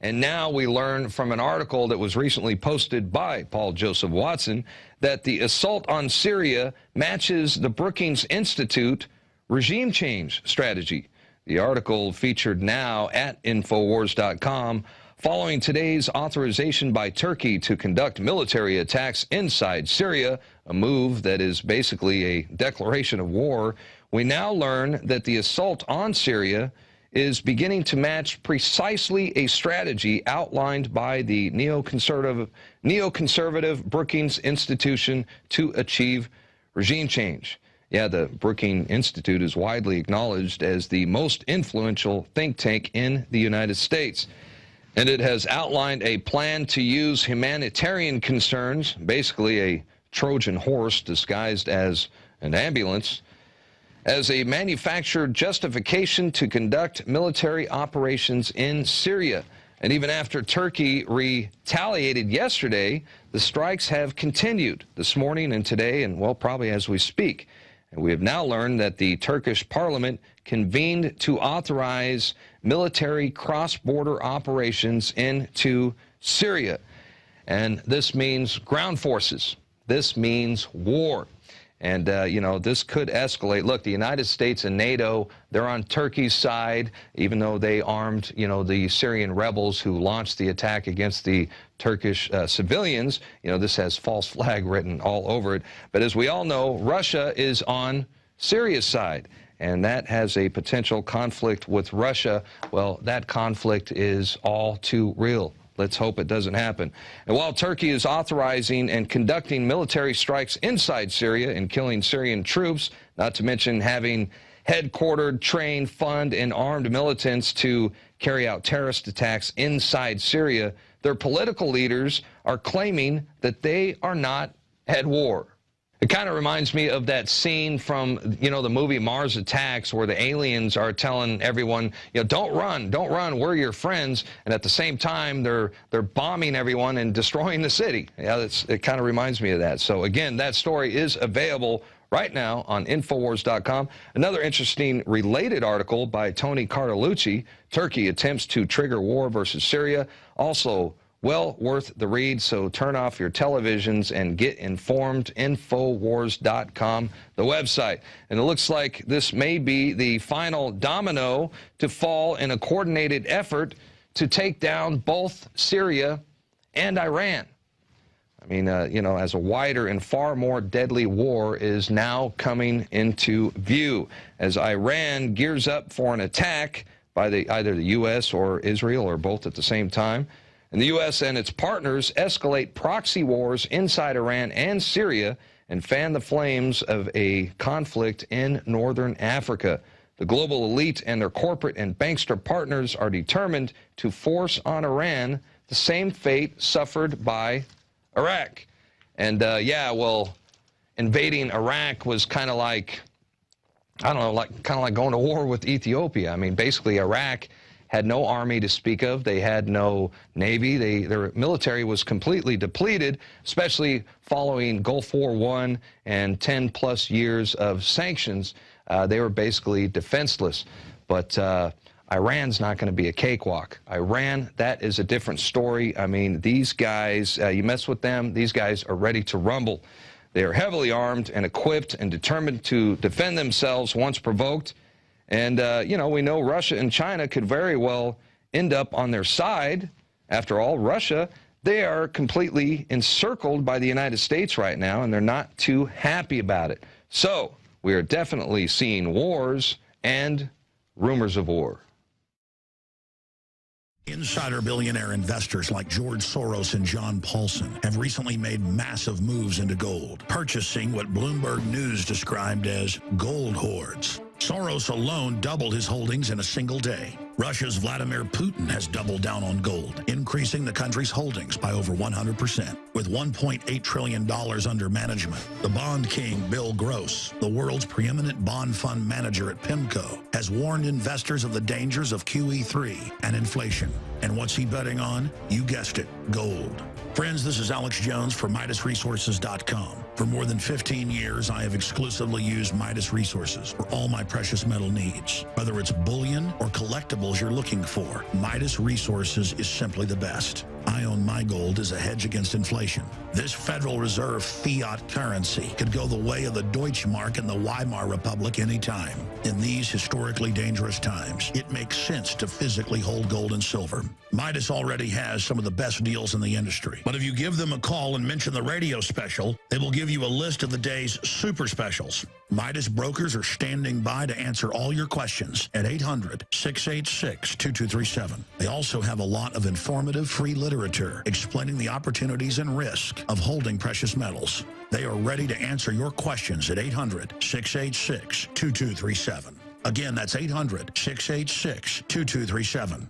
And now we learn from an article that was recently posted by Paul Joseph Watson that the assault on Syria matches the Brookings Institute regime change strategy. The article featured now at INFOWARS.com. Following today's authorization by Turkey to conduct military attacks inside Syria, a move that is basically a declaration of war, we now learn that the assault on Syria is beginning to match precisely a strategy outlined by the neoconservative Brookings Institution to achieve regime change. Yeah, the Brookings Institute is widely acknowledged as the most influential think tank in the United States. And it has outlined a plan to use humanitarian concerns, basically a Trojan horse disguised as an ambulance, as a manufactured justification to conduct military operations in Syria. And even after Turkey retaliated yesterday, the strikes have continued this morning and today, and, well, probably as we speak. And we have now learned that the Turkish parliament convened to authorize military cross-border operations into Syria. And this means ground forces. This means war. And, you know, this could escalate. Look, the United States and NATO, they're on Turkey's side, even though they armed, you know, the Syrian rebels who launched the attack against the Turkish civilians. You know, this has false flag written all over it. But as we all know, Russia is on Syria's side, and that has a potential conflict with Russia. Well, that conflict is all too real. Let's hope it doesn't happen. And while Turkey is authorizing and conducting military strikes inside Syria and killing Syrian troops, not to mention having headquartered, trained, fund, and armed militants to carry out terrorist attacks inside Syria, their political leaders are claiming that they are not at war. It kind of reminds me of that scene from, you know, the movie Mars Attacks, where the aliens are telling everyone, you know, don't run, we're your friends. And at the same time, they're bombing everyone and destroying the city. Yeah, it kind of reminds me of that. So again, that story is available right now on INFOWARS.com. Another interesting related article by Tony Cartolucci, Turkey attempts to trigger war versus Syria. Also, well worth the read, so turn off your televisions and get informed. INFOWARS.com, the website. And it looks like this may be the final domino to fall in a coordinated effort to take down both Syria and Iran. I mean, you know, as a wider and far more deadly war is now coming into view as Iran gears up for an attack by either the U.S. or Israel or both at the same time. And the U.S. and its partners escalate proxy wars inside Iran and Syria and fan the flames of a conflict in northern Africa. The global elite and their corporate and bankster partners are determined to force on Iran the same fate suffered by Iraq. And, yeah, well, invading Iraq was kind of like, I don't know, kind of like going to war with Ethiopia. I mean, basically, Iraq had no army to speak of. They had no navy. Their military was completely depleted, especially following Gulf War I and 10-plus years of sanctions. They were basically defenseless. But Iran's not going to be a cakewalk. Iran, that is a different story. I mean, these guys, you mess with them, these guys are ready to rumble. They are heavily armed and equipped and determined to defend themselves once provoked. And, you know, we know Russia and China could very well end up on their side. After all, Russia, they are completely encircled by the United States right now, and they're not too happy about it. So we are definitely seeing wars and rumors of war. Insider billionaire investors like George Soros and John Paulson have recently made massive moves into gold, purchasing what Bloomberg News described as gold hoards. Soros alone doubled his holdings in a single day. Russia's Vladimir Putin has doubled down on gold, increasing the country's holdings by over 100%. With $1.8 trillion under management, the bond king Bill Gross, the world's preeminent bond fund manager at PIMCO, has warned investors of the dangers of QE3 and inflation. And what's he betting on? You guessed it, gold. Friends, this is Alex Jones for MidasResources.com. For more than 15 years, I have exclusively used Midas Resources for all my precious metal needs. Whether it's bullion or collectibles you're looking for, Midas Resources is simply the best. I own my gold as a hedge against inflation. This Federal Reserve fiat currency could go the way of the Deutschmark and the Weimar Republic anytime. In these historically dangerous times, it makes sense to physically hold gold and silver. Midas already has some of the best deals in the industry. But if you give them a call and mention the radio special, they will give you a list of the day's super specials. Midas brokers are standing by to answer all your questions at 800-686-2237. They also have a lot of informative free literature explaining the opportunities and risk of holding precious metals. They are ready to answer your questions at 800-686-2237. Again, that's 800-686-2237.